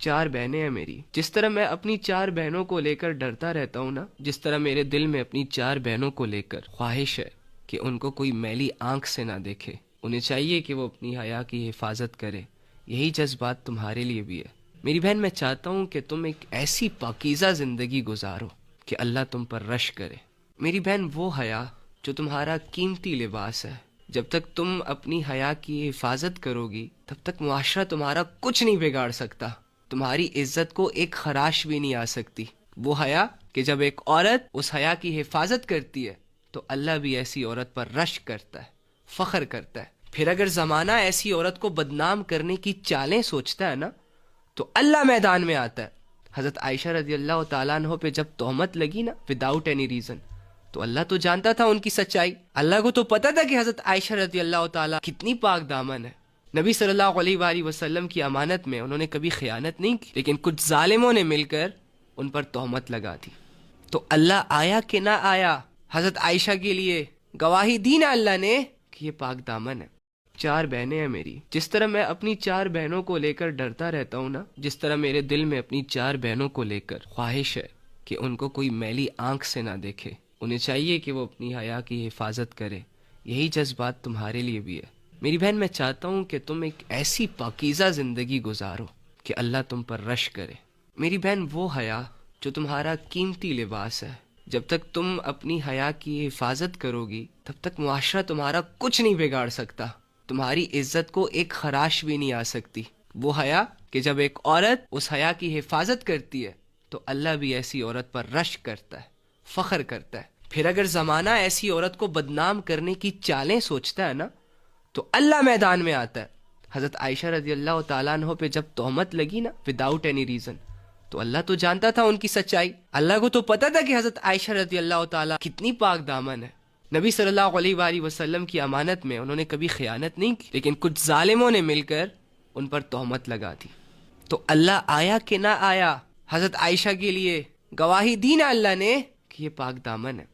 چار بہنیں ہیں میری، جس طرح میں اپنی چار بہنوں کو لے کر ڈرتا رہتا ہوں نا، جس طرح میرے دل میں اپنی چار بہنوں کو لے کر خواہش ہے کہ ان کو کوئی میلی آنکھ سے نہ دیکھے، انہیں چاہیے کہ وہ اپنی حیا کی حفاظت کرے، یہی جذبات تمہارے لیے بھی ہے میری بہن۔ میں چاہتا ہوں کہ تم ایک ایسی پاکیزہ زندگی گزارو کہ اللہ تم پر رشک کرے میری بہن۔ وہ حیا جو تمہارا قیمتی لباس ہے، جب تک تم اپنی حیا کی حفاظت کرو گی تب تک معاشرہ تمہارا کچھ نہیں بگاڑ سکتا، تمہاری عزت کو ایک خراش بھی نہیں آ سکتی۔ وہ حیا کہ جب ایک عورت اس حیا کی حفاظت کرتی ہے تو اللہ بھی ایسی عورت پر رشک کرتا ہے، فخر کرتا ہے۔ پھر اگر زمانہ ایسی عورت کو بدنام کرنے کی چالیں سوچتا ہے نا تو اللہ میدان میں آتا ہے۔ حضرت عائشہ رضی اللہ تعالیٰ عنہ پہ جب تہمت لگی نا وداؤٹ اینی ریزن، تو اللہ تو جانتا تھا ان کی سچائی، اللہ کو تو پتا تھا کہ حضرت عائشہ رضی اللہ تعالیٰ کتنی پاک دامن ہے، نبی صلی اللہ علیہ وآلہ وسلم کی امانت میں انہوں نے کبھی خیانت نہیں کی، لیکن کچھ ظالموں نے مل کر ان پر تہمت لگا دی۔ تو اللہ آیا کہ نہ آیا، حضرت عائشہ کے لیے گواہی دی نا اللہ نے کہ یہ پاک دامن ہے۔ چار بہنیں ہیں میری، جس طرح میں اپنی چار بہنوں کو لے کر ڈرتا رہتا ہوں نا، جس طرح میرے دل میں اپنی چار بہنوں کو لے کر خواہش ہے کہ ان کو کوئی میلی آنکھ سے نہ دیکھے، انہیں چاہیے کہ وہ اپنی حیا کی حفاظت کرے، یہی جذبات تمہارے لیے بھی ہے میری بہن۔ میں چاہتا ہوں کہ تم ایک ایسی پاکیزہ زندگی گزارو کہ اللہ تم پر رشک کرے میری بہن۔ وہ حیا جو تمہارا قیمتی لباس ہے، جب تک تم اپنی حیا کی حفاظت کرو گی تب تک معاشرہ تمہارا کچھ نہیں بگاڑ سکتا، تمہاری عزت کو ایک خراش بھی نہیں آ سکتی۔ وہ حیا کہ جب ایک عورت اس حیا کی حفاظت کرتی ہے تو اللہ بھی ایسی عورت پر رشک کرتا ہے، فخر کرتا ہے۔ پھر اگر زمانہ ایسی عورت کو بدنام کرنے کی چالیں سوچتا ہے نا تو اللہ میدان میں آتا ہے۔ حضرت عائشہ رضی اللہ تعالیٰ عنہ پہ جب تہمت لگی نا وداؤٹ اینی ریزن، تو اللہ تو جانتا تھا ان کی سچائی، اللہ کو تو پتا تھا کہ حضرت عائشہ رضی اللہ تعالیٰ کتنی پاک دامن ہے، نبی صلی اللہ علیہ وآلہ وسلم کی امانت میں انہوں نے کبھی خیانت نہیں کی، لیکن کچھ ظالموں نے مل کر ان پر تہمت لگا دی۔ تو اللہ آیا کہ نہ آیا، حضرت عائشہ کے لیے گواہی دی نا اللہ نے کہ یہ پاک دامن ہے۔